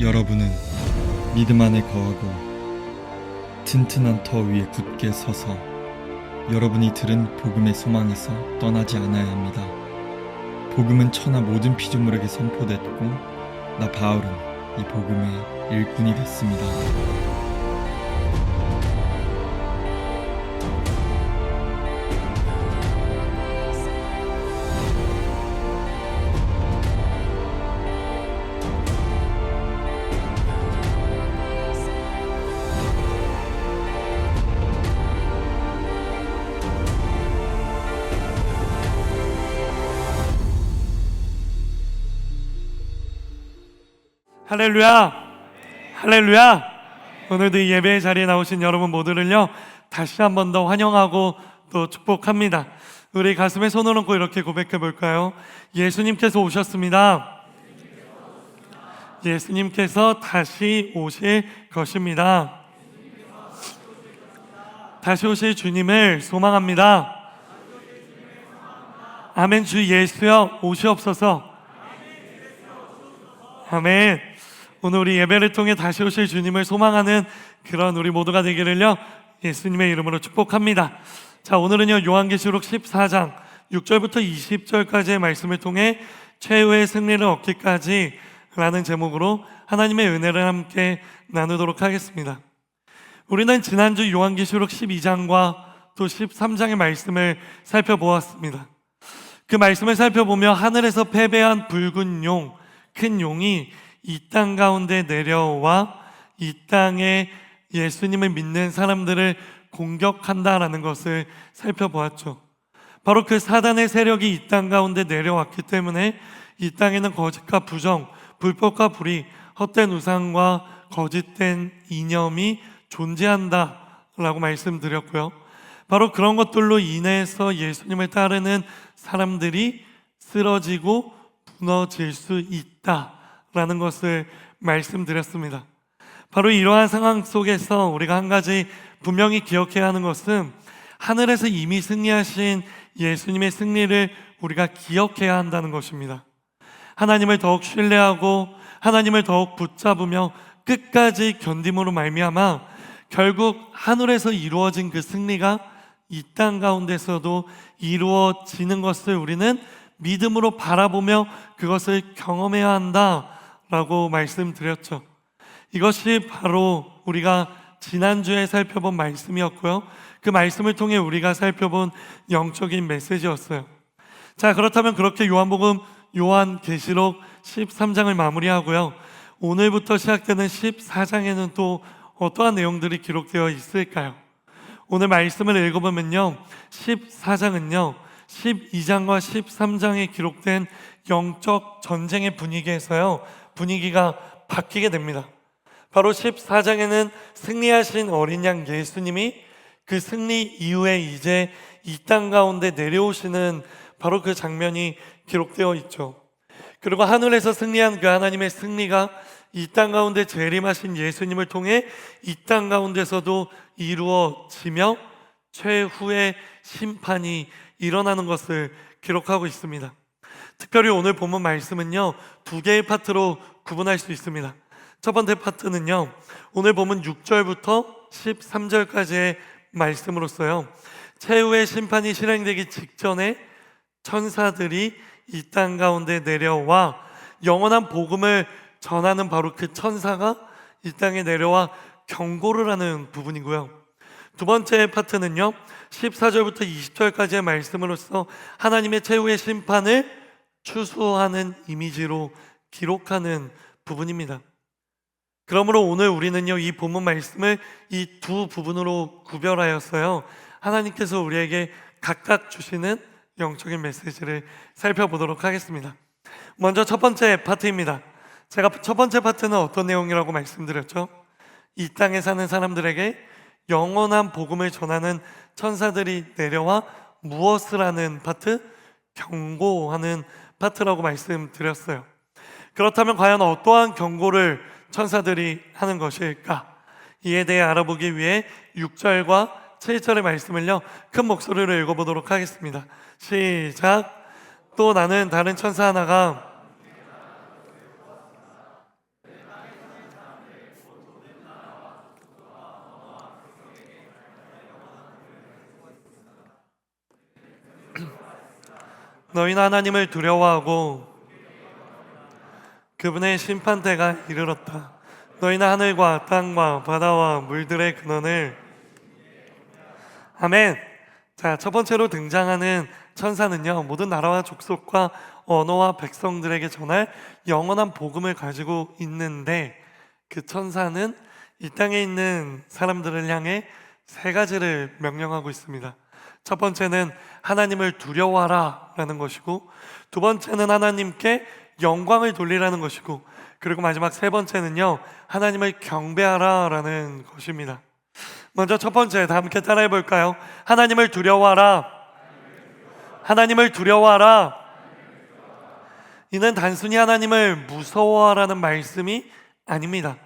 여러분은 믿음 안에 거하고 튼튼한 터 위에 굳게 서서 여러분이 들은 복음의 소망에서 떠나지 않아야 합니다. 복음은 천하 모든 피조물에게 선포됐고 나 바울은 이 복음의 일꾼이 됐습니다. 할렐루야! 할렐루야! 오늘도 이 예배의 자리에 나오신 여러분 모두를요 다시 한 번 더 환영하고 또 축복합니다. 우리 가슴에 손을 얹고 이렇게 고백해 볼까요? 예수님께서 오셨습니다. 예수님께서 다시 오실 것입니다. 다시 오실 주님을 소망합니다. 아멘. 주 예수여 오시옵소서. 아멘. 오늘 우리 예배를 통해 다시 오실 주님을 소망하는 그런 우리 모두가 되기를요 예수님의 이름으로 축복합니다. 자, 오늘은요 요한계시록 14장 6절부터 20절까지의 말씀을 통해 최후의 승리를 얻기까지 라는 제목으로 하나님의 은혜를 함께 나누도록 하겠습니다. 우리는 지난주 요한계시록 12장과 또 13장의 말씀을 살펴보았습니다. 그 말씀을 살펴보며 하늘에서 패배한 붉은 용, 큰 용이 이 땅 가운데 내려와 이 땅에 예수님을 믿는 사람들을 공격한다라는 것을 살펴보았죠. 바로 그 사단의 세력이 이 땅 가운데 내려왔기 때문에 이 땅에는 거짓과 부정, 불법과 불의, 헛된 우상과 거짓된 이념이 존재한다라고 말씀드렸고요. 바로 그런 것들로 인해서 예수님을 따르는 사람들이 쓰러지고 무너질 수 있다라는 것을 말씀드렸습니다. 바로 이러한 상황 속에서 우리가 한 가지 분명히 기억해야 하는 것은 하늘에서 이미 승리하신 예수님의 승리를 우리가 기억해야 한다는 것입니다. 하나님을 더욱 신뢰하고 하나님을 더욱 붙잡으며 끝까지 견딤으로 말미암아 결국 하늘에서 이루어진 그 승리가 이 땅 가운데서도 이루어지는 것을 우리는 믿음으로 바라보며 그것을 경험해야 한다라고 말씀드렸죠. 이것이 바로 우리가 지난주에 살펴본 말씀이었고요. 그 말씀을 통해 우리가 살펴본 영적인 메시지였어요. 자, 그렇다면 그렇게 요한계시록 13장을 마무리하고요. 오늘부터 시작되는 14장에는 또 어떠한 내용들이 기록되어 있을까요? 오늘 말씀을 읽어보면요 14장은요 12장과 13장에 기록된 영적 전쟁의 분위기에서요 분위기가 바뀌게 됩니다. 바로 14장에는 승리하신 어린 양 예수님이 그 승리 이후에 이제 이 땅 가운데 내려오시는 바로 그 장면이 기록되어 있죠. 그리고 하늘에서 승리한 그 하나님의 승리가 이 땅 가운데 재림하신 예수님을 통해 이 땅 가운데서도 이루어지며 최후의 심판이 일어나는 것을 기록하고 있습니다. 특별히 오늘 본문 말씀은요 두 개의 파트로 구분할 수 있습니다. 첫 번째 파트는요 오늘 본문 6절부터 13절까지의 말씀으로서요 최후의 심판이 실행되기 직전에 천사들이 이 땅 가운데 내려와 영원한 복음을 전하는 바로 그 천사가 이 땅에 내려와 경고를 하는 부분이고요. 두 번째 파트는요 14절부터 20절까지의 말씀으로서 하나님의 최후의 심판을 추수하는 이미지로 기록하는 부분입니다. 그러므로 오늘 우리는요 이 본문 말씀을 이 두 부분으로 구별하였어요 하나님께서 우리에게 각각 주시는 영적인 메시지를 살펴보도록 하겠습니다. 먼저 첫 번째 파트입니다. 제가 첫 번째 파트는 어떤 내용이라고 말씀드렸죠? 이 땅에 사는 사람들에게 영원한 복음을 전하는 천사들이 내려와 무엇을 하는 파트? 경고하는 파트라고 말씀드렸어요. 그렇다면 과연 어떠한 경고를 천사들이 하는 것일까? 이에 대해 알아보기 위해 6절과 7절의 말씀을요 큰 목소리로 읽어보도록 하겠습니다. 시작. 또 나는 다른 천사 하나가 너희는 하나님을 두려워하고 그분의 심판 때가 이르렀다. 너희는 하늘과 땅과 바다와 물들의 근원을. 아멘. 자, 첫 번째로 등장하는 천사는요, 모든 나라와 족속과 언어와 백성들에게 전할 영원한 복음을 가지고 있는데, 그 천사는 이 땅에 있는 사람들을 향해 세 가지를 명령하고 있습니다. 첫 번째는 하나님을 두려워하라 라는 것이고, 두 번째는 하나님께 영광을 돌리라는 것이고, 그리고 마지막 세 번째는요, 하나님을 경배하라 라는 것입니다. 먼저 첫 번째, 다 함께 따라해 볼까요? 하나님을 두려워하라. 하나님을 두려워하라. 이는 단순히 하나님을 무서워하라는 말씀이 아닙니다.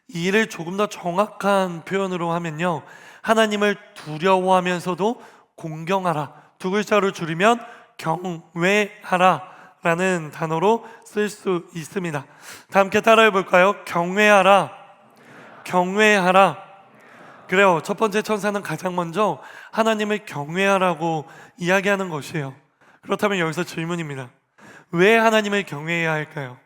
이 일을 조금 더 정확한 표현으로 하면요, 하나님을 두려워하면서도 공경하라, 두 글자로 줄이면 경외하라 라는 단어로 쓸 수 있습니다. 다 함께 따라해 볼까요? 경외하라. 경외하라. 그래요. 첫 번째 천사는 가장 먼저 하나님을 경외하라고 이야기하는 것이에요. 그렇다면 여기서 질문입니다. 왜 하나님을 경외해야 할까요?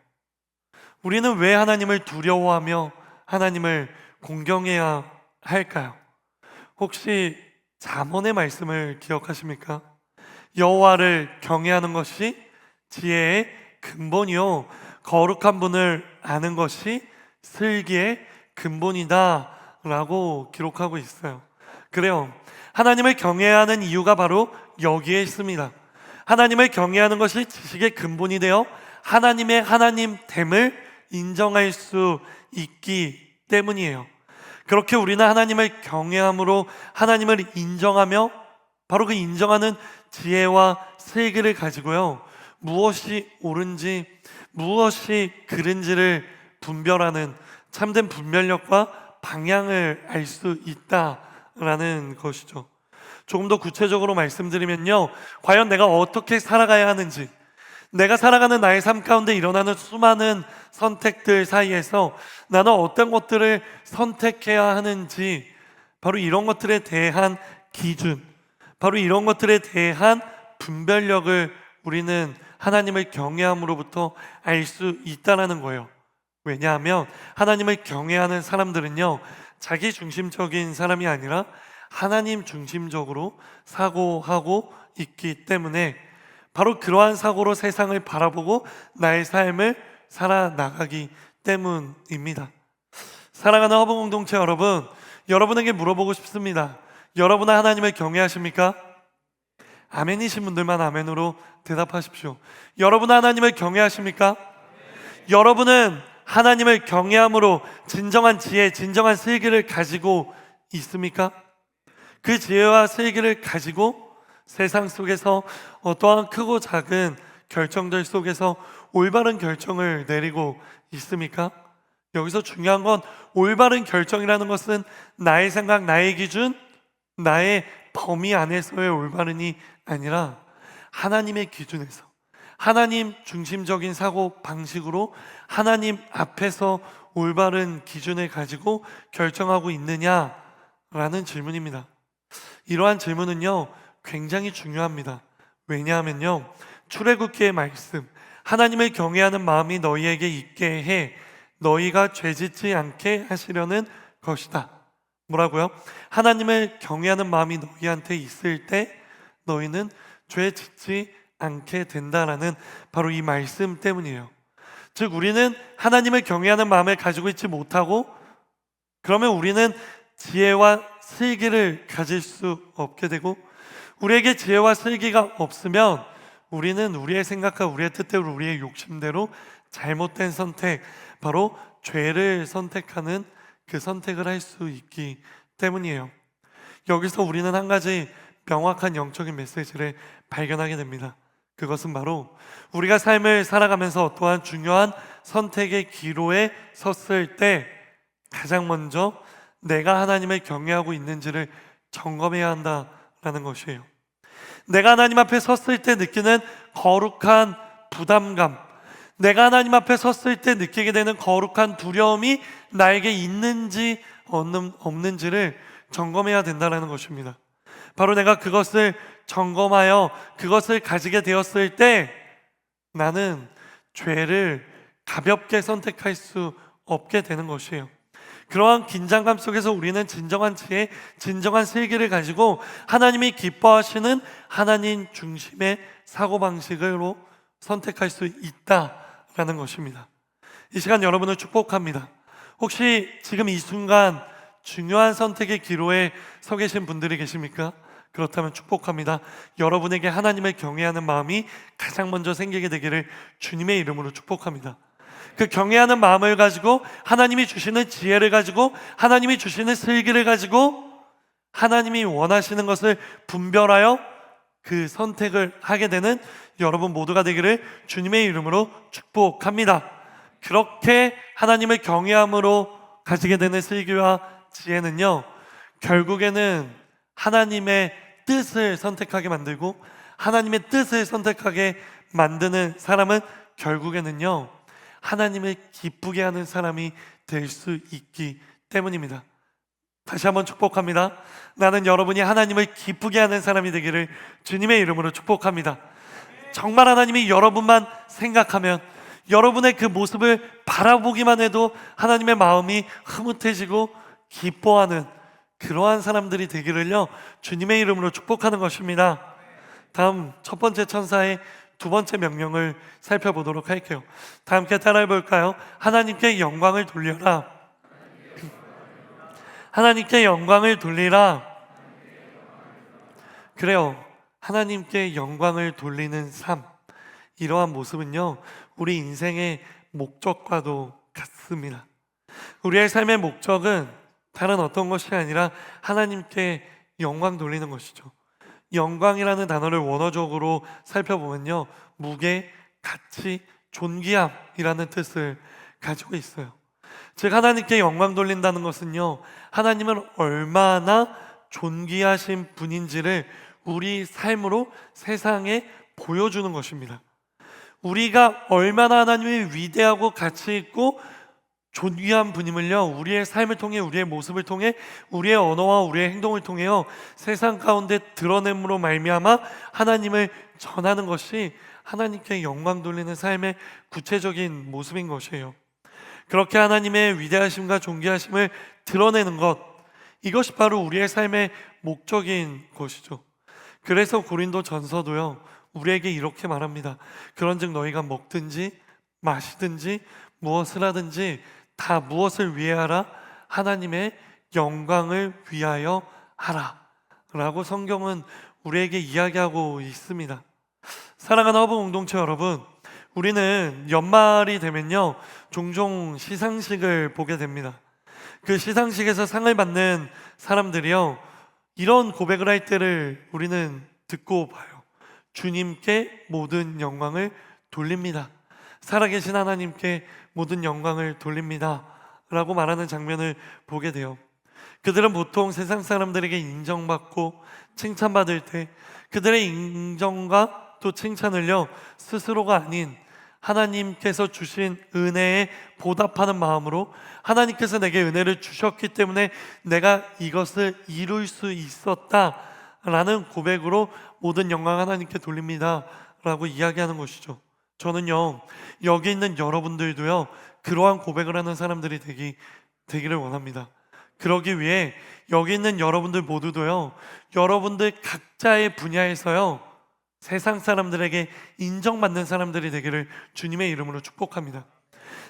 우리는 왜 하나님을 두려워하며 하나님을 공경해야 할까요? 혹시 잠언의 말씀을 기억하십니까? 여호와를 경외하는 것이 지혜의 근본이요, 거룩한 분을 아는 것이 슬기의 근본이다 라고 기록하고 있어요. 그래요. 하나님을 경외해야 하는 이유가 바로 여기에 있습니다. 하나님을 경외하는 것이 지식의 근본이 되어 하나님의 하나님됨을 인정할 수 있기 때문이에요. 그렇게 우리는 하나님을 경외함으로 하나님을 인정하며 바로 그 인정하는 지혜와 슬기를 가지고요, 무엇이 옳은지 무엇이 그른지를 분별하는 참된 분별력과 방향을 알 수 있다라는 것이죠. 조금 더 구체적으로 말씀드리면요, 과연 내가 어떻게 살아가야 하는지, 내가 살아가는 나의 삶 가운데 일어나는 수많은 선택들 사이에서 나는 어떤 것들을 선택해야 하는지, 바로 이런 것들에 대한 기준, 바로 이런 것들에 대한 분별력을 우리는 하나님을 경외함으로부터 알 수 있다는 거예요. 왜냐하면 하나님을 경외하는 사람들은요, 자기 중심적인 사람이 아니라 하나님 중심적으로 사고하고 있기 때문에 바로 그러한 사고로 세상을 바라보고 나의 삶을 살아나가기 때문입니다. 사랑하는 허브 공동체 여러분, 여러분에게 물어보고 싶습니다. 여러분은 하나님을 경외하십니까? 아멘이신 분들만 아멘으로 대답하십시오. 여러분은 하나님을 경외하십니까? 여러분은 하나님을 경외함으로 진정한 지혜, 진정한 슬기를 가지고 있습니까? 그 지혜와 슬기를 가지고 세상 속에서 어떠한 크고 작은 결정들 속에서 올바른 결정을 내리고 있습니까? 여기서 중요한 건 올바른 결정이라는 것은 나의 생각, 나의 기준, 나의 범위 안에서의 올바른이 아니라 하나님의 기준에서, 하나님 중심적인 사고 방식으로 하나님 앞에서 올바른 기준을 가지고 결정하고 있느냐라는 질문입니다. 이러한 질문은요, 굉장히 중요합니다. 왜냐하면요, 출애굽기의 말씀, 하나님을 경외하는 마음이 너희에게 있게 해 너희가 죄짓지 않게 하시려는 것이다. 뭐라고요? 하나님을 경외하는 마음이 너희한테 있을 때 너희는 죄 짓지 않게 된다라는 바로 이 말씀 때문이에요. 즉 우리는 하나님을 경외하는 마음을 가지고 있지 못하고, 그러면 우리는 지혜와 슬기를 가질 수 없게 되고, 우리에게 지혜와 슬기가 없으면 우리는 우리의 생각과 우리의 뜻대로, 우리의 욕심대로 잘못된 선택, 바로 죄를 선택하는 그 선택을 할 수 있기 때문이에요. 여기서 우리는 한 가지 명확한 영적인 메시지를 발견하게 됩니다. 그것은 바로 우리가 삶을 살아가면서 어떠한 중요한 선택의 기로에 섰을 때 가장 먼저 내가 하나님을 경외하고 있는지를 점검해야 한다라는 것이에요. 내가 하나님 앞에 섰을 때 느끼는 거룩한 부담감, 내가 하나님 앞에 섰을 때 느끼게 되는 거룩한 두려움이 나에게 있는지 없는지를 점검해야 된다는 것입니다. 바로 내가 그것을 점검하여 그것을 가지게 되었을 때 나는 죄를 가볍게 선택할 수 없게 되는 것이에요. 그러한 긴장감 속에서 우리는 진정한 지혜, 진정한 슬기를 가지고 하나님이 기뻐하시는 하나님 중심의 사고방식으로 선택할 수 있다라는 것입니다. 이 시간 여러분을 축복합니다. 혹시 지금 이 순간 중요한 선택의 기로에 서 계신 분들이 계십니까? 그렇다면 축복합니다. 여러분에게 하나님을 경외하는 마음이 가장 먼저 생기게 되기를 주님의 이름으로 축복합니다. 그 경외하는 마음을 가지고 하나님이 주시는 지혜를 가지고 하나님이 주시는 슬기를 가지고 하나님이 원하시는 것을 분별하여 그 선택을 하게 되는 여러분 모두가 되기를 주님의 이름으로 축복합니다. 그렇게 하나님을 경외함으로 가지게 되는 슬기와 지혜는요, 결국에는 하나님의 뜻을 선택하게 만들고 하나님의 뜻을 선택하게 만드는 사람은 결국에는요, 하나님을 기쁘게 하는 사람이 될 수 있기 때문입니다. 다시 한번 축복합니다. 나는 여러분이 하나님을 기쁘게 하는 사람이 되기를 주님의 이름으로 축복합니다. 정말 하나님이 여러분만 생각하면, 여러분의 그 모습을 바라보기만 해도 하나님의 마음이 흐뭇해지고 기뻐하는 그러한 사람들이 되기를요, 주님의 이름으로 축복하는 것입니다. 다음 첫 번째 천사의 두 번째 명령을 살펴보도록 할게요. 다 함께 따라해 볼까요? 하나님께 영광을 돌려라. 하나님께 영광을 돌리라. 그래요. 하나님께 영광을 돌리는 삶. 이러한 모습은요, 우리 인생의 목적과도 같습니다. 우리의 삶의 목적은 다른 어떤 것이 아니라 하나님께 영광 돌리는 것이죠. 영광이라는 단어를 원어적으로 살펴보면요, 무게, 가치, 존귀함이라는 뜻을 가지고 있어요. 즉 하나님께 영광 돌린다는 것은요, 하나님은 얼마나 존귀하신 분인지를 우리 삶으로 세상에 보여주는 것입니다. 우리가 얼마나 하나님이 위대하고 가치 있고 존귀한 분임을요, 우리의 삶을 통해, 우리의 모습을 통해, 우리의 언어와 우리의 행동을 통해요, 세상 가운데 드러냄으로 말미암아 하나님을 전하는 것이 하나님께 영광 돌리는 삶의 구체적인 모습인 것이에요. 그렇게 하나님의 위대하심과 존귀하심을 드러내는 것, 이것이 바로 우리의 삶의 목적인 것이죠. 그래서 고린도 전서도요, 우리에게 이렇게 말합니다. 그런즉 너희가 먹든지 마시든지 무엇을 하든지 다 무엇을 위해 하라? 하나님의 영광을 위하여 하라 라고 성경은 우리에게 이야기하고 있습니다. 사랑하는 허브 공동체 여러분, 우리는 연말이 되면요, 종종 시상식을 보게 됩니다. 그 시상식에서 상을 받는 사람들이요, 이런 고백을 할 때를 우리는 듣고 봐요. 주님께 모든 영광을 돌립니다. 살아계신 하나님께 모든 영광을 돌립니다 라고 말하는 장면을 보게 돼요. 그들은 보통 세상 사람들에게 인정받고 칭찬받을 때 그들의 인정과 또 칭찬을요, 스스로가 아닌 하나님께서 주신 은혜에 보답하는 마음으로, 하나님께서 내게 은혜를 주셨기 때문에 내가 이것을 이룰 수 있었다 라는 고백으로 모든 영광 하나님께 돌립니다 라고 이야기하는 것이죠. 저는요, 여기 있는 여러분들도요, 그러한 고백을 하는 사람들이 되기를 원합니다. 그러기 위해 여기 있는 여러분들 모두도요, 여러분들 각자의 분야에서요, 세상 사람들에게 인정받는 사람들이 되기를 주님의 이름으로 축복합니다.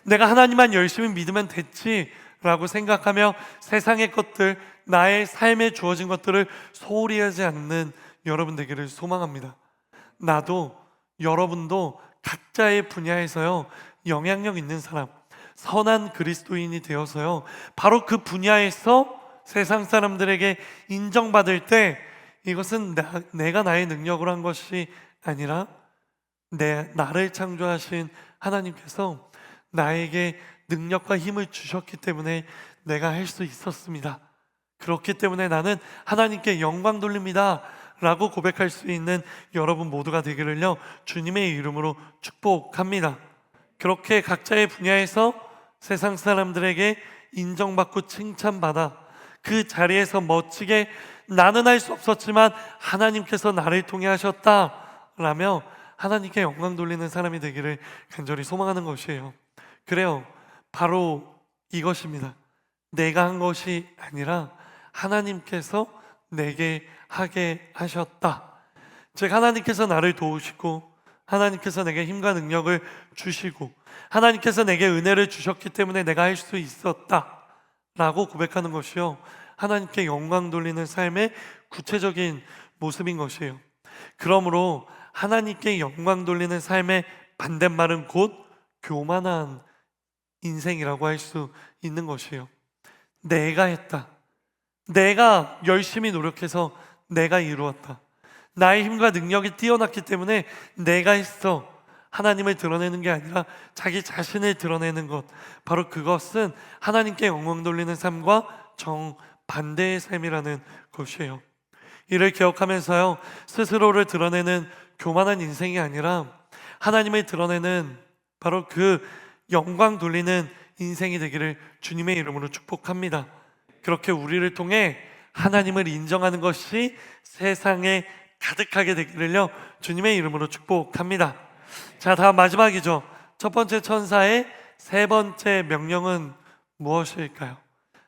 내가 하나님만 열심히 믿으면 됐지 라고 생각하며 세상의 것들, 나의 삶에 주어진 것들을 소홀히 하지 않는 여러분 되기를 소망합니다. 나도, 여러분도 각자의 분야에서요, 영향력 있는 사람, 선한 그리스도인이 되어서요, 바로 그 분야에서 세상 사람들에게 인정받을 때 이것은 내가 나의 능력으로 한 것이 아니라 나를 창조하신 하나님께서 나에게 능력과 힘을 주셨기 때문에 내가 할 수 있었습니다. 그렇기 때문에 나는 하나님께 영광 돌립니다 라고 고백할 수 있는 여러분 모두가 되기를요, 주님의 이름으로 축복합니다. 그렇게 각자의 분야에서 세상 사람들에게 인정받고 칭찬받아 그 자리에서 멋지게 나는 할 수 없었지만 하나님께서 나를 통해 하셨다라며 하나님께 영광 돌리는 사람이 되기를 간절히 소망하는 것이에요. 그래요. 바로 이것입니다. 내가 한 것이 아니라 하나님께서 내게 하게 하셨다. 즉 하나님께서 나를 도우시고 하나님께서 내게 힘과 능력을 주시고 하나님께서 내게 은혜를 주셨기 때문에 내가 할 수 있었다 라고 고백하는 것이요, 하나님께 영광 돌리는 삶의 구체적인 모습인 것이에요. 그러므로 하나님께 영광 돌리는 삶의 반대말은 곧 교만한 인생이라고 할 수 있는 것이에요. 내가 했다, 내가 열심히 노력해서 내가 이루었다, 나의 힘과 능력이 뛰어났기 때문에 내가 했어, 하나님을 드러내는 게 아니라 자기 자신을 드러내는 것, 바로 그것은 하나님께 영광 돌리는 삶과 정반대의 삶이라는 것이에요. 이를 기억하면서요, 스스로를 드러내는 교만한 인생이 아니라 하나님을 드러내는 바로 그 영광 돌리는 인생이 되기를 주님의 이름으로 축복합니다. 그렇게 우리를 통해 하나님을 인정하는 것이 세상에 가득하게 되기를요, 주님의 이름으로 축복합니다. 자, 다음 마지막이죠. 첫 번째 천사의 세 번째 명령은 무엇일까요?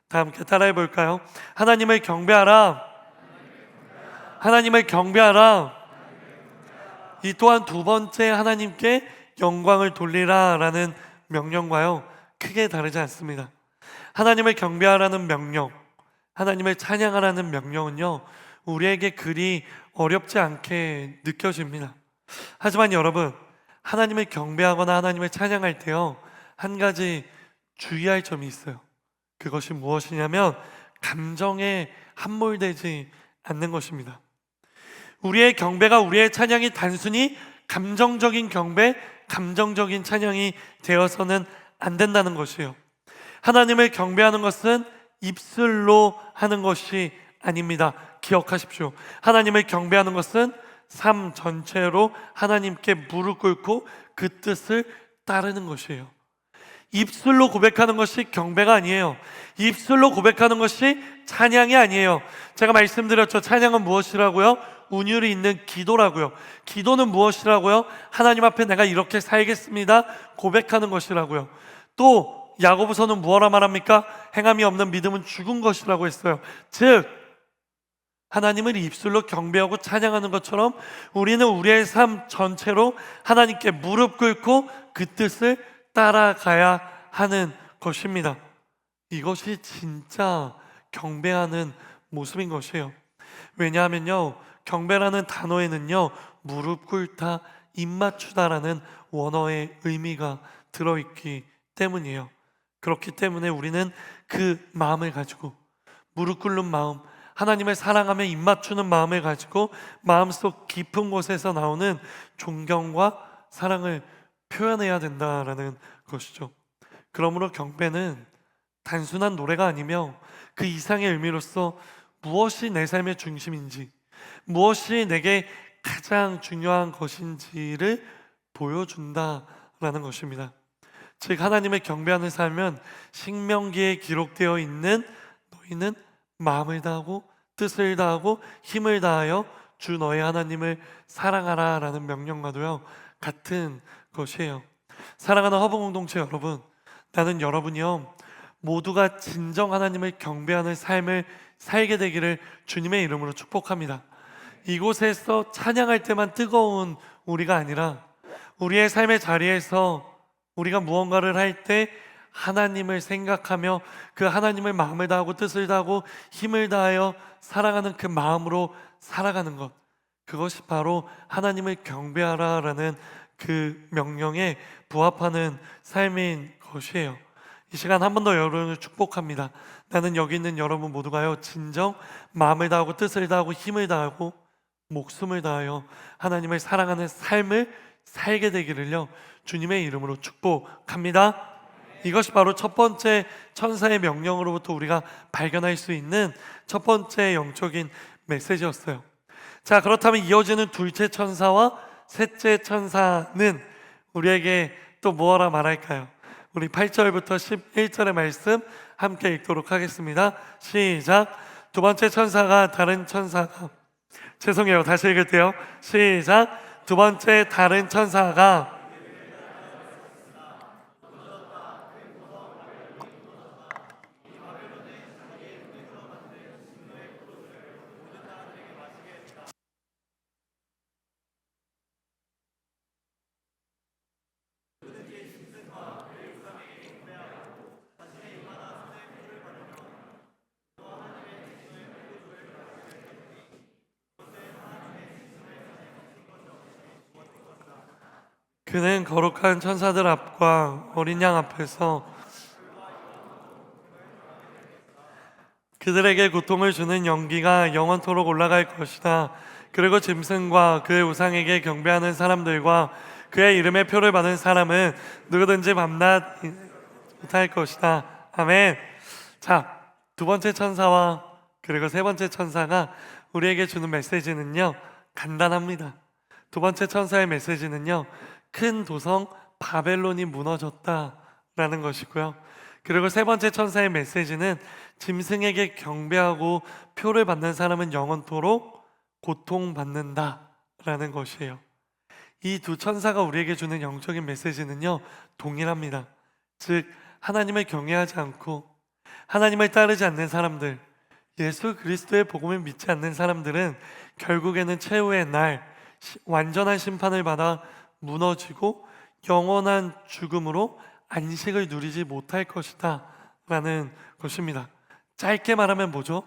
다 함께 따라해 볼까요? 하나님을 경배하라. 하나님을 경배하라. 이 또한 두 번째 하나님께 영광을 돌리라 라는 명령과요, 크게 다르지 않습니다. 하나님을 경배하라는 명령, 하나님을 찬양하라는 명령은요, 우리에게 그리 어렵지 않게 느껴집니다. 하지만 여러분, 하나님을 경배하거나 하나님을 찬양할 때요, 한 가지 주의할 점이 있어요. 그것이 무엇이냐면 감정에 함몰되지 않는 것입니다. 우리의 경배가, 우리의 찬양이 단순히 감정적인 경배, 감정적인 찬양이 되어서는 안 된다는 것이에요. 하나님을 경배하는 것은 입술로 하는 것이 아닙니다. 기억하십시오. 하나님을 경배하는 것은 삶 전체로 하나님께 무릎 꿇고 그 뜻을 따르는 것이에요. 입술로 고백하는 것이 경배가 아니에요. 입술로 고백하는 것이 찬양이 아니에요. 제가 말씀드렸죠. 찬양은 무엇이라고요? 운율이 있는 기도라고요. 기도는 무엇이라고요? 하나님 앞에 내가 이렇게 살겠습니다 고백하는 것이라고요. 또 야고보서는 무엇라 말합니까? 행함이 없는 믿음은 죽은 것이라고 했어요. 즉 하나님을 입술로 경배하고 찬양하는 것처럼 우리는 우리의 삶 전체로 하나님께 무릎 꿇고 그 뜻을 따라가야 하는 것입니다. 이것이 진짜 경배하는 모습인 것이에요. 왜냐하면요, 경배라는 단어에는요, 무릎 꿇다, 입 맞추다라는 원어의 의미가 들어있기 때문이에요. 그렇기 때문에 우리는 그 마음을 가지고, 무릎 꿇는 마음, 하나님을 사랑하며 입 맞추는 마음을 가지고 마음속 깊은 곳에서 나오는 존경과 사랑을 표현해야 된다라는 것이죠. 그러므로 경배는 단순한 노래가 아니며 그 이상의 의미로서 무엇이 내 삶의 중심인지, 무엇이 내게 가장 중요한 것인지를 보여준다라는 것입니다. 즉 하나님을 경배하는 삶은 신명기에 기록되어 있는 너희는 마음을 다하고 뜻을 다하고 힘을 다하여 주 너의 하나님을 사랑하라 라는 명령과도요 같은 것이에요. 사랑하는 허봉 공동체 여러분, 나는 여러분이요 모두가 진정 하나님을 경배하는 삶을 살게 되기를 주님의 이름으로 축복합니다. 이곳에서 찬양할 때만 뜨거운 우리가 아니라 우리의 삶의 자리에서 우리가 무언가를 할 때 하나님을 생각하며 그 하나님을 마음을 다하고 뜻을 다하고 힘을 다하여 사랑하는 그 마음으로 살아가는 것, 그것이 바로 하나님을 경배하라 라는 그 명령에 부합하는 삶인 것이에요. 이 시간 한 번 더 여러분을 축복합니다. 나는 여기 있는 여러분 모두가요 진정 마음을 다하고 뜻을 다하고 힘을 다하고 목숨을 다하여 하나님을 사랑하는 삶을 살게 되기를요 주님의 이름으로 축복합니다. 이것이 바로 첫 번째 천사의 명령으로부터 우리가 발견할 수 있는 첫 번째 영적인 메시지였어요. 자, 그렇다면 이어지는 둘째 천사와 셋째 천사는 우리에게 또 무엇라 말할까요? 우리 8절부터 11절의 말씀 함께 읽도록 하겠습니다. 시작. 두 번째 천사가 다른 천사가 죄송해요. 다시 읽을게요. 시작. 두 번째 다른 천사가 그는 거룩한 천사들 앞과 어린 양 앞에서 그들에게 고통을 주는 연기가 영원토록 올라갈 것이다. 그리고 짐승과 그의 우상에게 경배하는 사람들과 그의 이름의 표를 받은 사람은 누구든지 밤낮 못할 것이다. 아멘. 자, 두 번째 천사와 그리고 세 번째 천사가 우리에게 주는 메시지는요, 간단합니다. 두 번째 천사의 메시지는요, 큰 도성 바벨론이 무너졌다라는 것이고요. 그리고 세 번째 천사의 메시지는 짐승에게 경배하고 표를 받는 사람은 영원토록 고통받는다라는 것이에요. 이 두 천사가 우리에게 주는 영적인 메시지는요, 동일합니다. 즉 하나님을 경외하지 않고 하나님을 따르지 않는 사람들, 예수 그리스도의 복음을 믿지 않는 사람들은 결국에는 최후의 날 완전한 심판을 받아 무너지고 영원한 죽음으로 안식을 누리지 못할 것이다 라는 것입니다. 짧게 말하면 뭐죠?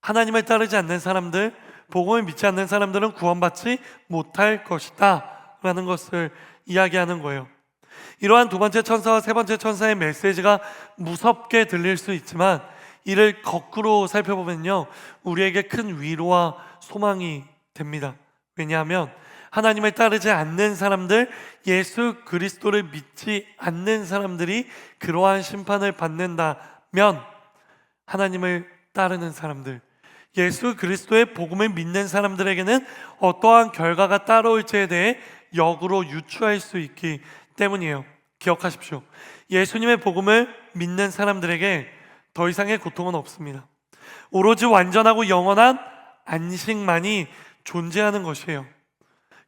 하나님을 따르지 않는 사람들, 복음을 믿지 않는 사람들은 구원받지 못할 것이다 라는 것을 이야기하는 거예요. 이러한 두 번째 천사와 세 번째 천사의 메시지가 무섭게 들릴 수 있지만 이를 거꾸로 살펴보면요, 우리에게 큰 위로와 소망이 됩니다. 왜냐하면 하나님을 따르지 않는 사람들, 예수 그리스도를 믿지 않는 사람들이 그러한 심판을 받는다면 하나님을 따르는 사람들, 예수 그리스도의 복음을 믿는 사람들에게는 어떠한 결과가 따라올지에 대해 역으로 유추할 수 있기 때문이에요. 기억하십시오. 예수님의 복음을 믿는 사람들에게 더 이상의 고통은 없습니다. 오로지 완전하고 영원한 안식만이 존재하는 것이에요.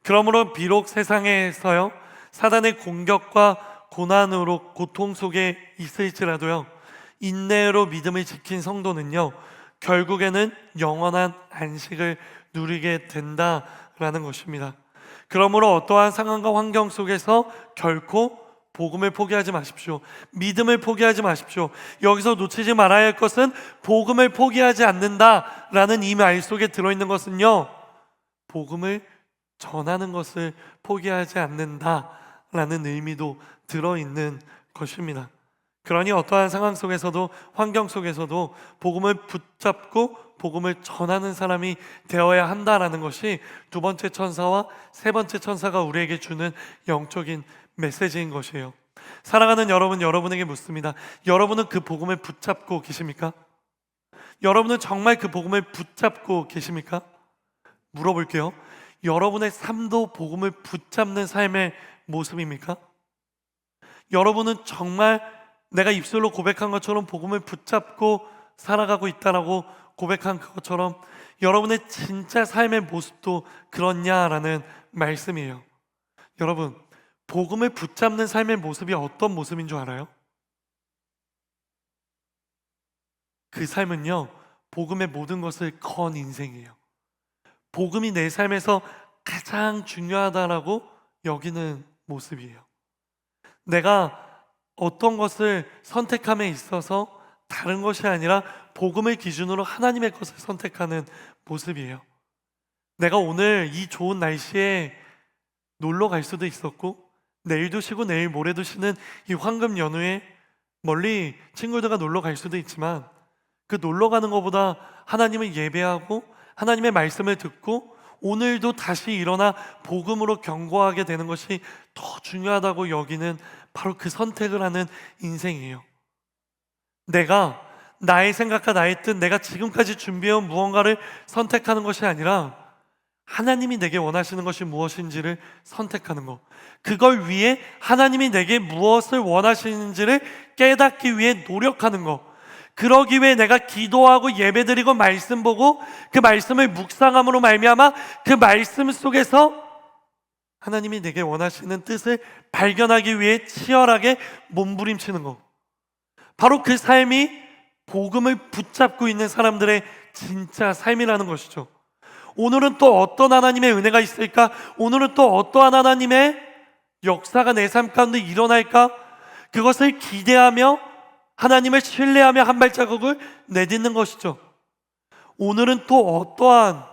그러므로 비록 세상에서요, 사단의 공격과 고난으로 고통 속에 있을지라도요, 인내로 믿음을 지킨 성도는요, 결국에는 영원한 안식을 누리게 된다라는 것입니다. 그러므로 어떠한 상황과 환경 속에서 결코 복음을 포기하지 마십시오. 믿음을 포기하지 마십시오. 여기서 놓치지 말아야 할 것은 복음을 포기하지 않는다라는 이 말 속에 들어있는 것은요, 복음을 전하는 것을 포기하지 않는다라는 의미도 들어있는 것입니다. 그러니 어떠한 상황 속에서도 환경 속에서도 복음을 붙잡고 복음을 전하는 사람이 되어야 한다라는 것이 두 번째 천사와 세 번째 천사가 우리에게 주는 영적인 메시지인 것이에요. 사랑하는 여러분, 여러분에게 묻습니다. 여러분은 그 복음을 붙잡고 계십니까? 여러분은 정말 그 복음을 붙잡고 계십니까? 물어볼게요. 여러분의 삶도 복음을 붙잡는 삶의 모습입니까? 여러분은 정말 내가 입술로 고백한 것처럼 복음을 붙잡고 살아가고 있다라고 고백한 그것처럼 여러분의 진짜 삶의 모습도 그렇냐라는 말씀이에요. 여러분, 복음을 붙잡는 삶의 모습이 어떤 모습인 줄 알아요? 그 삶은요, 복음의 모든 것을 건 인생이에요. 복음이 내 삶에서 가장 중요하다라고 여기는 모습이에요. 내가 어떤 것을 선택함에 있어서 다른 것이 아니라 복음을 기준으로 하나님의 것을 선택하는 모습이에요. 내가 오늘 이 좋은 날씨에 놀러 갈 수도 있었고, 내일도 쉬고 내일 모레도 쉬는 이 황금 연휴에 멀리 친구들과 놀러 갈 수도 있지만, 그 놀러 가는 것보다 하나님을 예배하고 하나님의 말씀을 듣고 오늘도 다시 일어나 복음으로 경고하게 되는 것이 더 중요하다고 여기는 바로 그 선택을 하는 인생이에요. 내가 나의 생각과 나의 뜻, 내가 지금까지 준비해온 무언가를 선택하는 것이 아니라 하나님이 내게 원하시는 것이 무엇인지를 선택하는 것, 그걸 위해 하나님이 내게 무엇을 원하시는지를 깨닫기 위해 노력하는 것, 그러기 위해 내가 기도하고 예배드리고 말씀 보고 그 말씀을 묵상함으로 말미암아 그 말씀 속에서 하나님이 내게 원하시는 뜻을 발견하기 위해 치열하게 몸부림치는 것, 바로 그 삶이 복음을 붙잡고 있는 사람들의 진짜 삶이라는 것이죠. 오늘은 또 어떤 하나님의 은혜가 있을까? 오늘은 또 어떠한 하나님의 역사가 내 삶 가운데 일어날까? 그것을 기대하며 하나님을 신뢰하며 한 발자국을 내딛는 것이죠. 오늘은 또 어떠한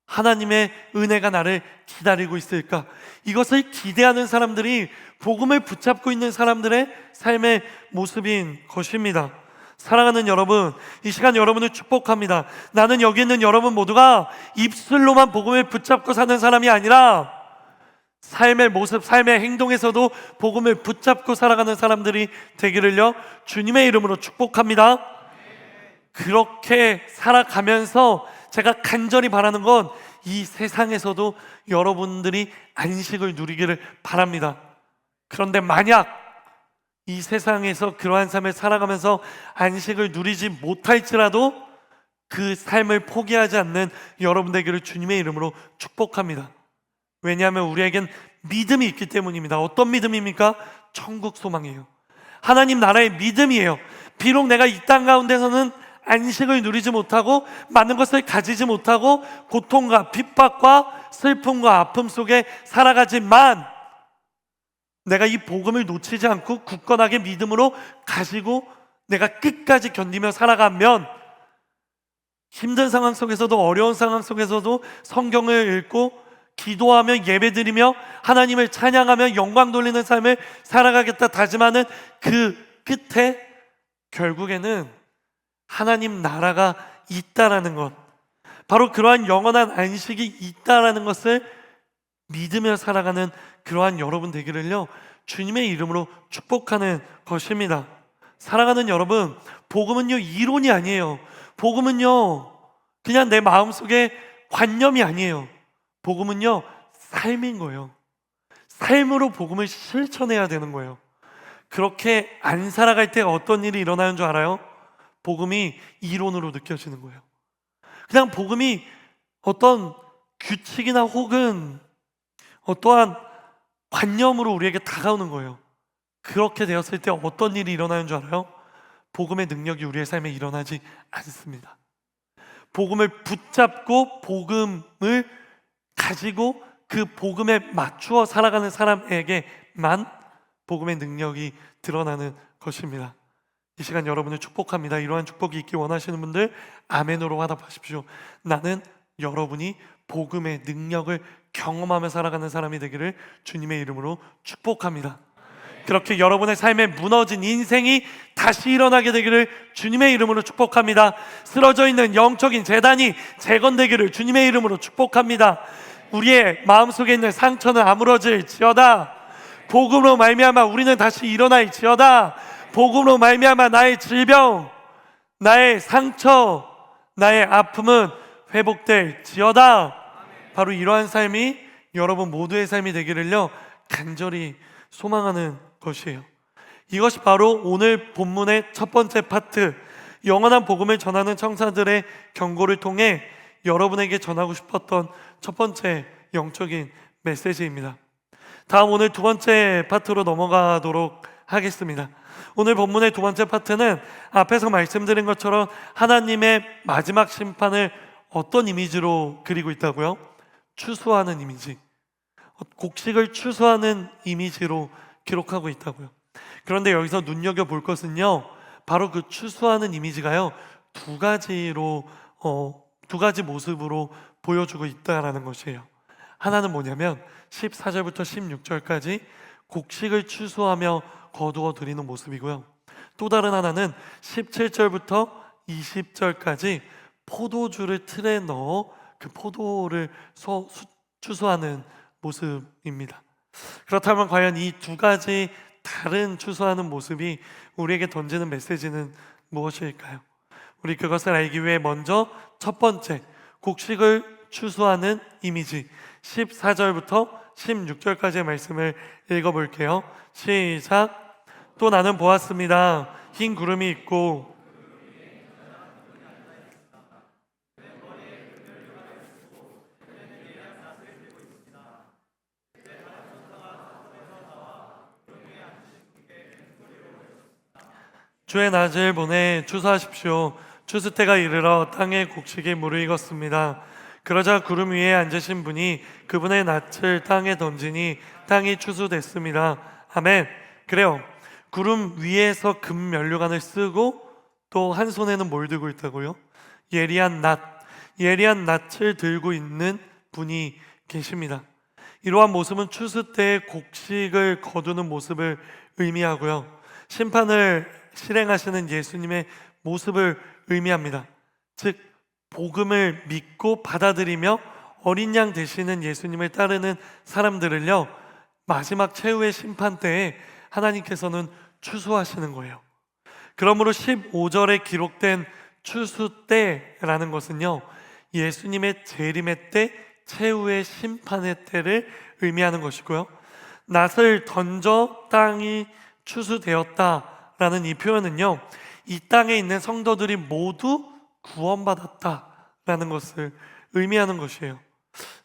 하나님의 은혜가 나를 기다리고 있을까? 이것을 기대하는 사람들이 복음을 붙잡고 있는 사람들의 삶의 모습인 것입니다. 사랑하는 여러분, 이 시간 여러분을 축복합니다. 나는 여기 있는 여러분 모두가 입술로만 복음을 붙잡고 사는 사람이 아니라 삶의 모습, 삶의 행동에서도 복음을 붙잡고 살아가는 사람들이 되기를요 주님의 이름으로 축복합니다. 그렇게 살아가면서 제가 간절히 바라는 건 이 세상에서도 여러분들이 안식을 누리기를 바랍니다. 그런데 만약 이 세상에서 그러한 삶을 살아가면서 안식을 누리지 못할지라도 그 삶을 포기하지 않는 여러분 되기를 주님의 이름으로 축복합니다. 왜냐하면 우리에겐 믿음이 있기 때문입니다. 어떤 믿음입니까? 천국 소망이에요. 하나님 나라의 믿음이에요. 비록 내가 이 땅 가운데서는 안식을 누리지 못하고 많은 것을 가지지 못하고 고통과 핍박과 슬픔과 아픔 속에 살아가지만 내가 이 복음을 놓치지 않고 굳건하게 믿음으로 가지고 내가 끝까지 견디며 살아가면 힘든 상황 속에서도 어려운 상황 속에서도 성경을 읽고 기도하며 예배드리며 하나님을 찬양하며 영광 돌리는 삶을 살아가겠다 다짐하는 그 끝에 결국에는 하나님 나라가 있다라는 것, 바로 그러한 영원한 안식이 있다라는 것을 믿으며 살아가는 그러한 여러분 되기를요 주님의 이름으로 축복하는 것입니다. 사랑하는 여러분, 복음은요 이론이 아니에요. 복음은요 그냥 내 마음속에 관념이 아니에요. 복음은요 삶인 거예요. 삶으로 복음을 실천해야 되는 거예요. 그렇게 안 살아갈 때 어떤 일이 일어나는 줄 알아요? 복음이 이론으로 느껴지는 거예요. 그냥 복음이 어떤 규칙이나 혹은 어떠한 관념으로 우리에게 다가오는 거예요. 그렇게 되었을 때 어떤 일이 일어나는 줄 알아요? 복음의 능력이 우리의 삶에 일어나지 않습니다. 복음을 붙잡고 복음을 가지고 그 복음에 맞추어 살아가는 사람에게만 복음의 능력이 드러나는 것입니다. 이 시간 여러분을 축복합니다. 이러한 축복이 있기 원하시는 분들 아멘으로 화답하십시오. 나는 여러분이 복음의 능력을 경험하며 살아가는 사람이 되기를 주님의 이름으로 축복합니다. 그렇게 여러분의 삶에 무너진 인생이 다시 일어나게 되기를 주님의 이름으로 축복합니다. 쓰러져 있는 영적인 재단이 재건되기를 주님의 이름으로 축복합니다. 우리의 마음속에 있는 상처는 아물어질지어다. 복음으로 말미암아 우리는 다시 일어날지어다. 복음으로 말미암아 나의 질병, 나의 상처, 나의 아픔은 회복될지어다. 바로 이러한 삶이 여러분 모두의 삶이 되기를요 간절히 소망하는 것이에요. 이것이 바로 오늘 본문의 첫 번째 파트, 영원한 복음을 전하는 청사들의 경고를 통해 여러분에게 전하고 싶었던 첫 번째 영적인 메시지입니다. 다음 오늘 두 번째 파트로 넘어가도록 하겠습니다. 오늘 본문의 두 번째 파트는 앞에서 말씀드린 것처럼 하나님의 마지막 심판을 어떤 이미지로 그리고 있다고요? 추수하는 이미지, 곡식을 추수하는 이미지로 기록하고 있다고요. 그런데 여기서 눈여겨볼 것은요 바로 그 추수하는 이미지가요 두 가지 모습으로 보여주고 있다는 것이에요. 하나는 뭐냐면 14절부터 16절까지 곡식을 추수하며 거두어 드리는 모습이고요, 또 다른 하나는 17절부터 20절까지 포도주를 틀에 넣어 그 포도를 추수하는 모습입니다. 그렇다면 과연 이 두 가지 다른 추수하는 모습이 우리에게 던지는 메시지는 무엇일까요? 우리 그것을 알기 위해 먼저 첫 번째 곡식을 추수하는 이미지 14절부터 16절까지의 말씀을 읽어볼게요. 시작. 또 나는 보았습니다. 흰 구름이 있고 주의 낮을 보내 추수하십시오. 추수 때가 이르러 땅의 곡식이 무르익었습니다. 그러자 구름 위에 앉으신 분이 그분의 낯을 땅에 던지니 땅이 추수됐습니다. 아멘. 그래요. 구름 위에서 금 면류관을 쓰고 또 한 손에는 뭘 들고 있다고요? 예리한 낯을 들고 있는 분이 계십니다. 이러한 모습은 추수 때의 곡식을 거두는 모습을 의미하고요. 심판을 실행하시는 예수님의 모습을 의미합니다. 즉 복음을 믿고 받아들이며 어린 양 되시는 예수님을 따르는 사람들을요, 마지막 최후의 심판 때에 하나님께서는 추수하시는 거예요. 그러므로 15절에 기록된 추수 때라는 것은요, 예수님의 재림의 때, 최후의 심판의 때를 의미하는 것이고요. 낫을 던져 땅이 추수되었다라는 이 표현은요, 이 땅에 있는 성도들이 모두 구원받았다라는 것을 의미하는 것이에요.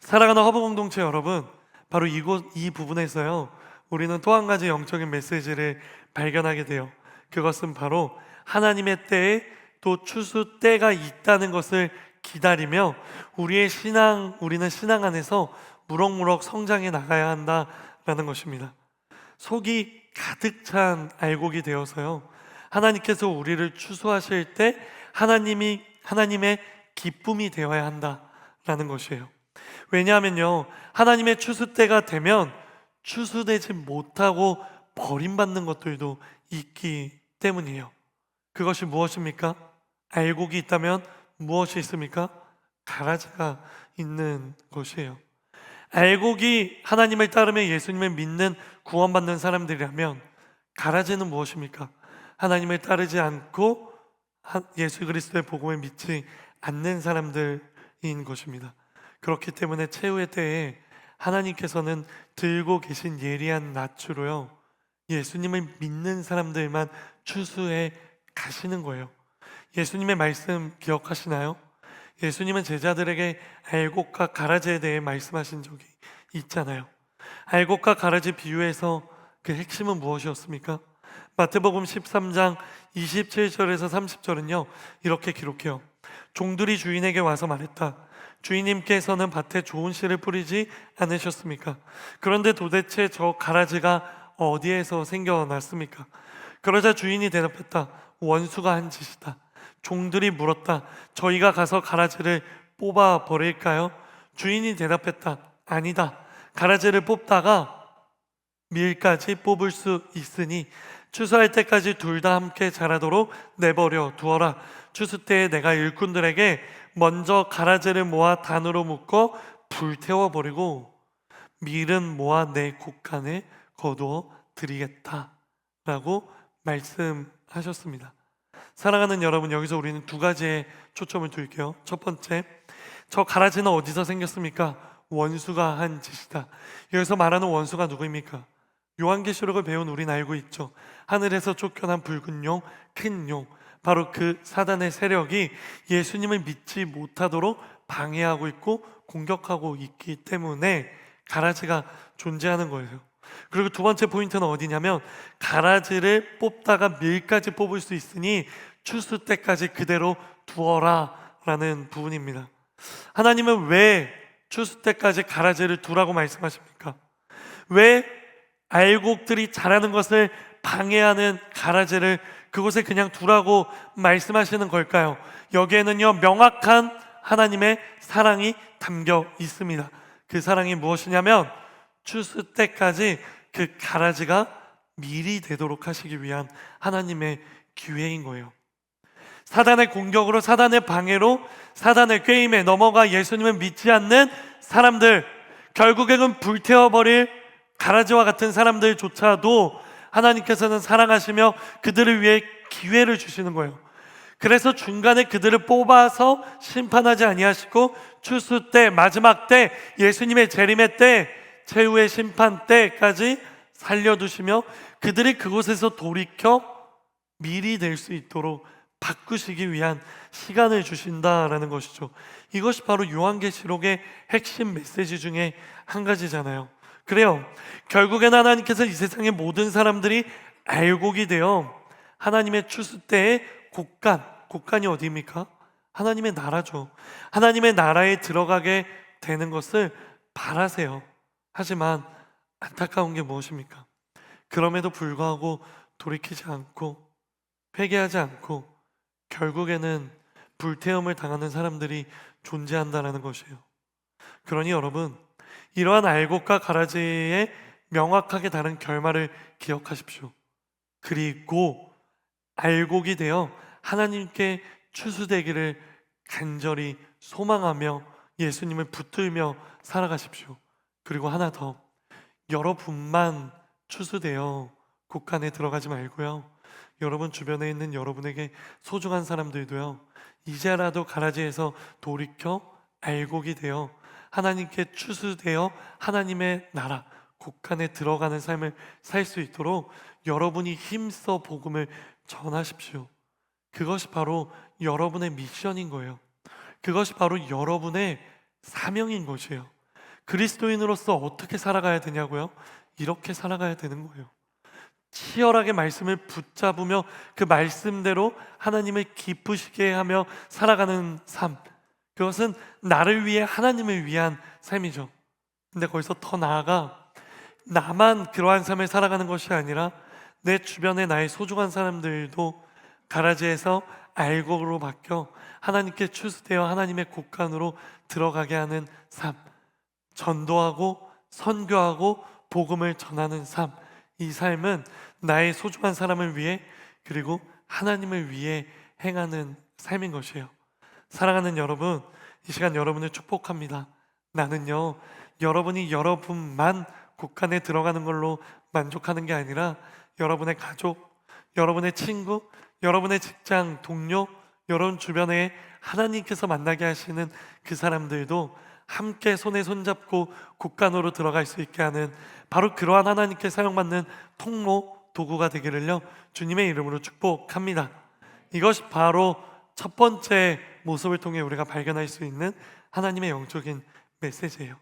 사랑하는 허브 공동체 여러분, 바로 이 부분에서요, 우리는 또 한 가지 영적인 메시지를 발견하게 돼요. 그것은 바로 하나님의 때에 또 추수 때가 있다는 것을 기다리며 우리는 신앙 안에서 무럭무럭 성장해 나가야 한다라는 것입니다. 속이 가득 찬 알곡이 되어서요, 하나님께서 우리를 추수하실 때 하나님의 기쁨이 되어야 한다라는 것이에요. 왜냐하면요, 하나님의 추수 때가 되면 추수되지 못하고 버림받는 것들도 있기 때문이에요. 그것이 무엇입니까? 알곡이 있다면 무엇이 있습니까? 가라지가 있는 것이에요. 알곡이 하나님을 따르며 예수님을 믿는 구원받는 사람들이라면 가라지는 무엇입니까? 하나님을 따르지 않고 예수 그리스도의 복음을 믿지 않는 사람들인 것입니다. 그렇기 때문에 최후의 때에 하나님께서는 들고 계신 예리한 낫으로요, 예수님을 믿는 사람들만 추수해 가시는 거예요. 예수님의 말씀 기억하시나요? 예수님은 제자들에게 알곡과 가라지에 대해 말씀하신 적이 있잖아요. 알곡과 가라지 비유에서 그 핵심은 무엇이었습니까? 마태복음 13장 27절에서 30절은요, 이렇게 기록해요. 종들이 주인에게 와서 말했다. 주인님께서는 밭에 좋은 씨를 뿌리지 않으셨습니까? 그런데 도대체 저 가라지가 어디에서 생겨났습니까? 그러자 주인이 대답했다. 원수가 한 짓이다. 종들이 물었다. 저희가 가서 가라지를 뽑아 버릴까요? 주인이 대답했다. 아니다. 가라지를 뽑다가 밀까지 뽑을 수 있으니 추수할 때까지 둘 다 함께 자라도록 내버려 두어라. 추수 때에 내가 일꾼들에게 먼저 가라지를 모아 단으로 묶어 불태워 버리고 밀은 모아 내 곡간에 거두어 드리겠다 라고 말씀하셨습니다. 사랑하는 여러분, 여기서 우리는 두 가지에 초점을 둘게요. 첫 번째, 저 가라지는 어디서 생겼습니까? 원수가 한 짓이다. 여기서 말하는 원수가 누구입니까? 요한계시록을 배운 우린 알고 있죠. 하늘에서 쫓겨난 붉은 용, 큰 용, 바로 그 사단의 세력이 예수님을 믿지 못하도록 방해하고 있고 공격하고 있기 때문에 가라지가 존재하는 거예요. 그리고 두 번째 포인트는 어디냐면, 가라지를 뽑다가 밀까지 뽑을 수 있으니 추수 때까지 그대로 두어라 라는 부분입니다. 하나님은 왜 추수 때까지 가라지를 두라고 말씀하십니까? 왜 알곡들이 자라는 것을 방해하는 가라지를 그곳에 그냥 두라고 말씀하시는 걸까요? 여기에는요, 명확한 하나님의 사랑이 담겨 있습니다. 그 사랑이 무엇이냐면, 추수 때까지 그 가라지가 밀이 되도록 하시기 위한 하나님의 기회인 거예요. 사단의 공격으로, 사단의 방해로, 사단의 꾀임에 넘어가 예수님을 믿지 않는 사람들, 결국에는 불태워버릴 가라지와 같은 사람들조차도 하나님께서는 사랑하시며 그들을 위해 기회를 주시는 거예요. 그래서 중간에 그들을 뽑아서 심판하지 아니하시고 추수 때, 마지막 때, 예수님의 재림의 때, 최후의 심판 때까지 살려두시며 그들이 그곳에서 돌이켜 미리 될 수 있도록 바꾸시기 위한 시간을 주신다라는 것이죠. 이것이 바로 요한계시록의 핵심 메시지 중에 한 가지잖아요. 그래요. 결국에는 하나님께서 이 세상의 모든 사람들이 알곡이 되어 하나님의 추수 때의 곳간이 어디입니까? 하나님의 나라죠. 하나님의 나라에 들어가게 되는 것을 바라세요. 하지만 안타까운 게 무엇입니까? 그럼에도 불구하고 돌이키지 않고 회개하지 않고 결국에는 불태움을 당하는 사람들이 존재한다는 것이에요. 그러니 여러분, 이러한 알곡과 가라지의 명확하게 다른 결말을 기억하십시오. 그리고 알곡이 되어 하나님께 추수되기를 간절히 소망하며 예수님을 붙들며 살아가십시오. 그리고 하나 더, 여러분만 추수되어 곳간에 들어가지 말고요, 여러분 주변에 있는 여러분에게 소중한 사람들도요, 이제라도 가라지에서 돌이켜 알곡이 되어 하나님께 추수되어 하나님의 나라 곳간에 들어가는 삶을 살 수 있도록 여러분이 힘써 복음을 전하십시오. 그것이 바로 여러분의 미션인 거예요. 그것이 바로 여러분의 사명인 것이에요. 그리스도인으로서 어떻게 살아가야 되냐고요? 이렇게 살아가야 되는 거예요. 치열하게 말씀을 붙잡으며 그 말씀대로 하나님을 기쁘시게 하며 살아가는 삶, 그것은 나를 위해 하나님을 위한 삶이죠. 근데 거기서 더 나아가 나만 그러한 삶을 살아가는 것이 아니라 내 주변에 나의 소중한 사람들도 가라지에서 알곡으로 바뀌어 하나님께 추수되어 하나님의 곳간으로 들어가게 하는 삶, 전도하고 선교하고 복음을 전하는 삶, 이 삶은 나의 소중한 사람을 위해 그리고 하나님을 위해 행하는 삶인 것이에요. 사랑하는 여러분, 이 시간 여러분을 축복합니다. 나는요, 여러분이 여러분만 곳간에 들어가는 걸로 만족하는 게 아니라 여러분의 가족, 여러분의 친구, 여러분의 직장 동료, 여러분 주변에 하나님께서 만나게 하시는 그 사람들도 함께 손에 손잡고 곳간으로 들어갈 수 있게 하는 바로 그러한 하나님께 사용받는 통로, 도구가 되기를요, 주님의 이름으로 축복합니다. 이것이 바로 첫 번째 모습을 통해 우리가 발견할 수 있는 하나님의 영적인 메시지예요.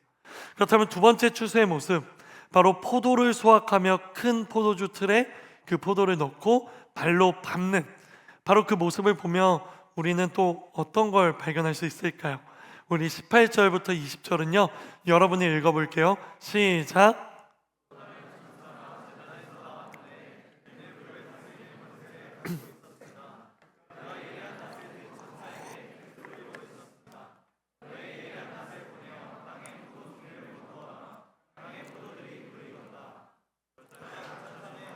그렇다면 두 번째 추수의 모습, 바로 포도를 수확하며 큰 포도주 틀에 그 포도를 넣고 발로 밟는, 바로 그 모습을 보며 우리는 또 어떤 걸 발견할 수 있을까요? 우리 18절부터 20절은요, 여러분이 읽어볼게요. 시작.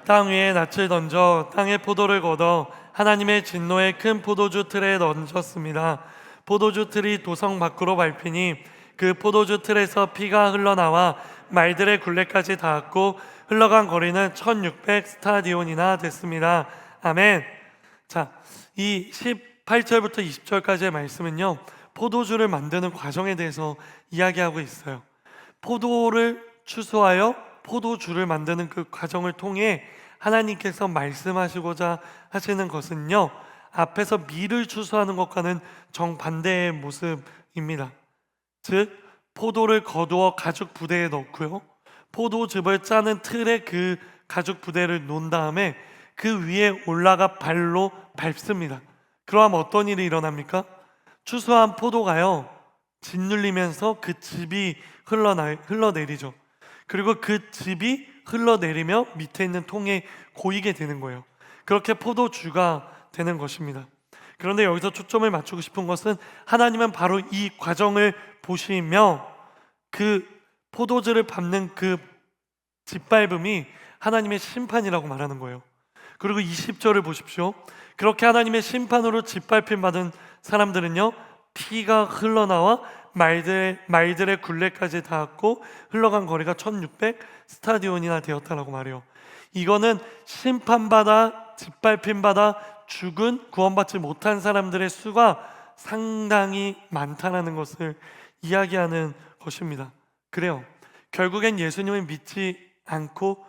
땅 위에 낯을 던져 땅에 포도를 걷어 하나님의 진노의 큰 포도주 틀에 던졌습니다. 포도주 틀이 도성 밖으로 밟히니 그 포도주 틀에서 피가 흘러나와 말들의 굴레까지 닿았고 흘러간 거리는 1600 스타디온이나 됐습니다. 아멘. 자, 이 18절부터 20절까지의 말씀은요, 포도주를 만드는 과정에 대해서 이야기하고 있어요. 포도를 추수하여 포도주를 만드는 그 과정을 통해 하나님께서 말씀하시고자 하시는 것은요, 앞에서 밀을 추수하는 것과는 정반대의 모습입니다. 즉, 포도를 거두어 가죽 부대에 넣고요, 포도즙을 짜는 틀에 그 가죽 부대를 놓은 다음에 그 위에 올라가 발로 밟습니다. 그러면 어떤 일이 일어납니까? 추수한 포도가요, 짓눌리면서 그 즙이 흘러내리죠. 그리고 그 즙이 흘러내리며 밑에 있는 통에 고이게 되는 거예요. 그렇게 포도주가 되는 것입니다. 그런데 여기서 초점을 맞추고 싶은 것은 하나님은 바로 이 과정을 보시며 그 포도주를 밟는 그 짓밟음이 하나님의 심판이라고 말하는 거예요. 그리고 20절을 보십시오. 그렇게 하나님의 심판으로 짓밟힘 받은 사람들은요, 피가 흘러나와 말들의 굴레까지 닿았고 흘러간 거리가 1600 스타디온이나 되었다라고 말해요. 이거는 심판받아 짓밟힘받아 죽은 구원받지 못한 사람들의 수가 상당히 많다는 것을 이야기하는 것입니다. 그래요. 결국엔 예수님을 믿지 않고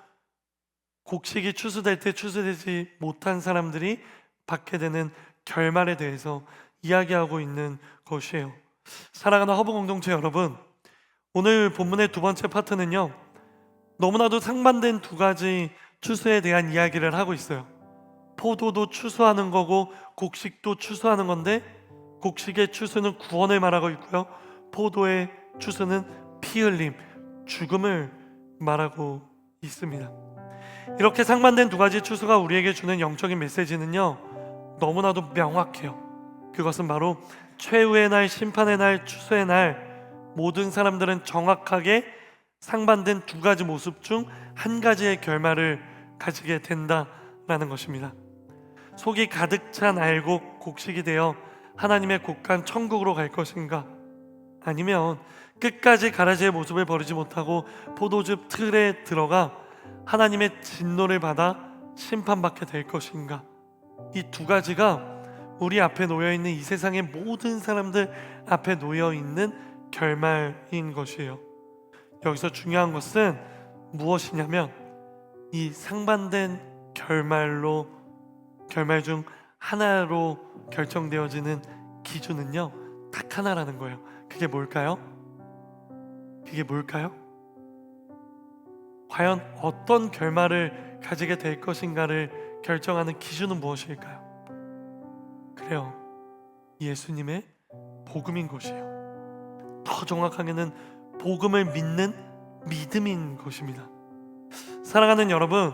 곡식이 추수될 때 추수되지 못한 사람들이 받게 되는 결말에 대해서 이야기하고 있는 것이에요. 사랑하는 허브 공동체 여러분, 오늘 본문의 두 번째 파트는요, 너무나도 상반된 두 가지 추수에 대한 이야기를 하고 있어요. 포도도 추수하는 거고 곡식도 추수하는 건데, 곡식의 추수는 구원을 말하고 있고요, 포도의 추수는 피 흘림, 죽음을 말하고 있습니다. 이렇게 상반된 두 가지 추수가 우리에게 주는 영적인 메시지는요, 너무나도 명확해요. 그것은 바로 최후의 날, 심판의 날, 추수의 날, 모든 사람들은 정확하게 상반된 두 가지 모습 중 한 가지의 결말을 가지게 된다라는 것입니다. 속이 가득 찬 알곡 곡식이 되어 하나님의 곡한 천국으로 갈 것인가, 아니면 끝까지 가라지의 모습을 버리지 못하고 포도즙 틀에 들어가 하나님의 진노를 받아 심판받게 될 것인가. 이 두 가지가 우리 앞에 놓여있는 이 세상의 모든 사람들 앞에 놓여있는 결말인 것이에요. 여기서 중요한 것은 무엇이냐면, 이 상반된 결말 중 하나로 결정되어지는 기준은요, 딱 하나라는 거예요. 그게 뭘까요? 과연 어떤 결말을 가지게 될 것인가를 결정하는 기준은 무엇일까요? 그래요, 예수님의 복음인 것이에요. 더 정확하게는 복음을 믿는 믿음인 것입니다. 사랑하는 여러분,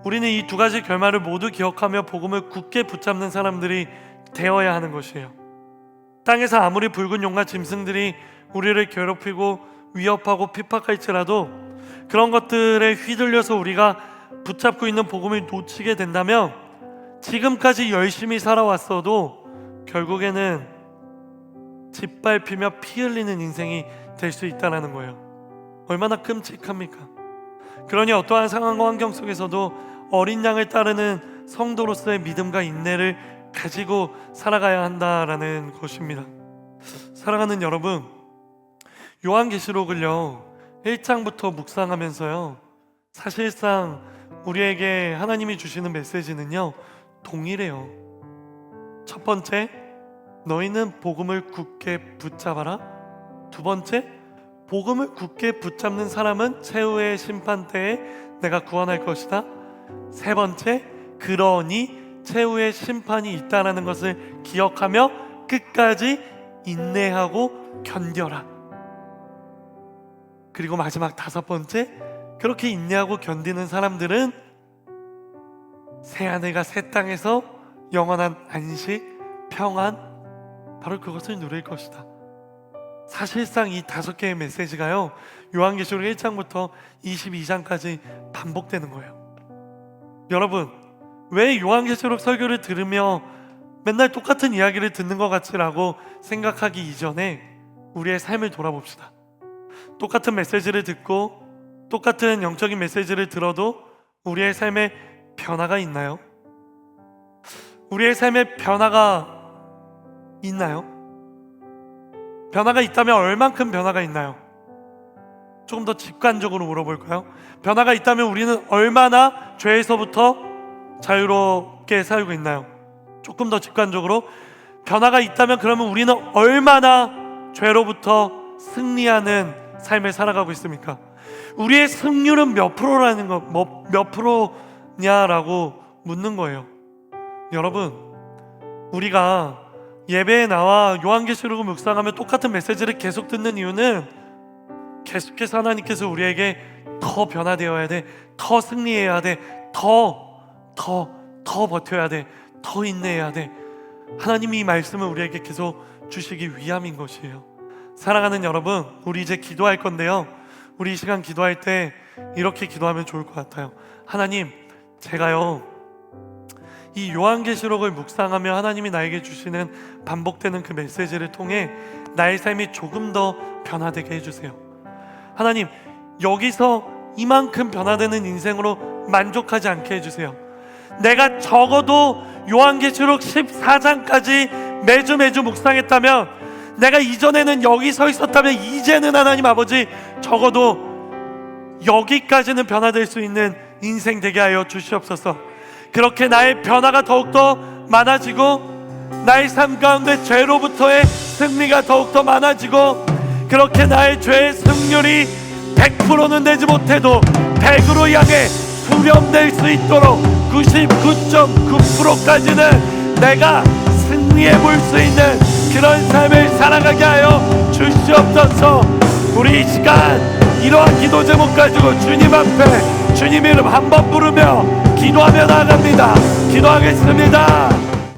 우리는 이 두 가지 결말을 모두 기억하며 복음을 굳게 붙잡는 사람들이 되어야 하는 것이에요. 땅에서 아무리 붉은 용과 짐승들이 우리를 괴롭히고 위협하고 핍박할지라도 그런 것들에 휘둘려서 우리가 붙잡고 있는 복음을 놓치게 된다면 지금까지 열심히 살아왔어도 결국에는 짓밟히며 피 흘리는 인생이 될 수 있다는 거예요. 얼마나 끔찍합니까? 그러니 어떠한 상황과 환경 속에서도 어린 양을 따르는 성도로서의 믿음과 인내를 가지고 살아가야 한다라는 것입니다. 사랑하는 여러분, 요한계시록을요 1장부터 묵상하면서요, 사실상 우리에게 하나님이 주시는 메시지는요 동일해요. 첫 번째, 너희는 복음을 굳게 붙잡아라. 두 번째, 복음을 굳게 붙잡는 사람은 최후의 심판 때에 내가 구원할 것이다. 세 번째, 그러니 최후의 심판이 있다는 것을 기억하며 끝까지 인내하고 견뎌라. 그리고 마지막 다섯 번째, 그렇게 인내하고 견디는 사람들은 새하늘과 새 땅에서 영원한 안식, 평안, 바로 그것을 누릴 것이다. 사실상 이 다섯 개의 메시지가요 요한계시록 1장부터 22장까지 반복되는 거예요. 여러분, 왜 요한계시록 설교를 들으며 맨날 똑같은 이야기를 듣는 것 같지라고 생각하기 이전에 우리의 삶을 돌아봅시다. 똑같은 메시지를 듣고 똑같은 영적인 메시지를 들어도 우리의 삶에 변화가 있나요? 우리의 삶에 변화가 있나요? 변화가 있다면 얼만큼 변화가 있나요? 조금 더 직관적으로 물어볼까요? 변화가 있다면 우리는 얼마나 죄에서부터 자유롭게 살고 있나요? 조금 더 직관적으로, 변화가 있다면 그러면 우리는 얼마나 죄로부터 승리하는 삶을 살아가고 있습니까? 우리의 승률은 몇 프로라는 거, 몇 프로냐라고 묻는 거예요. 여러분, 우리가 예배에 나와 요한계시록을 묵상하며 똑같은 메시지를 계속 듣는 이유는 계속해서 하나님께서 우리에게 더 변화되어야 돼, 더 승리해야 돼, 더 버텨야 돼, 더 인내해야 돼, 하나님이 이 말씀을 우리에게 계속 주시기 위함인 것이에요. 사랑하는 여러분, 우리 이제 기도할 건데요, 우리 이 시간 기도할 때 이렇게 기도하면 좋을 것 같아요. 하나님, 제가요 이 요한계시록을 묵상하며 하나님이 나에게 주시는 반복되는 그 메시지를 통해 나의 삶이 조금 더 변화되게 해주세요. 하나님, 여기서 이만큼 변화되는 인생으로 만족하지 않게 해주세요. 내가 적어도 요한계시록 14장까지 매주 묵상했다면, 내가 이전에는 여기 서 있었다면, 이제는 하나님 아버지 적어도 여기까지는 변화될 수 있는 인생 되게 하여 주시옵소서. 그렇게 나의 변화가 더욱더 많아지고, 나의 삶 가운데 죄로부터의 승리가 더욱더 많아지고, 그렇게 나의 죄의 승률이 100%는 되지 못해도 100으로 향해 수렴될 수 있도록 99.9%까지는 내가 승리해 볼 수 있는 그런 삶을 살아가게 하여 주시옵소서. 우리 이 시간 이러한 기도 제목 가지고 주님 앞에 주님 이름 한번 부르며 기도하며 나아갑니다. 기도하겠습니다.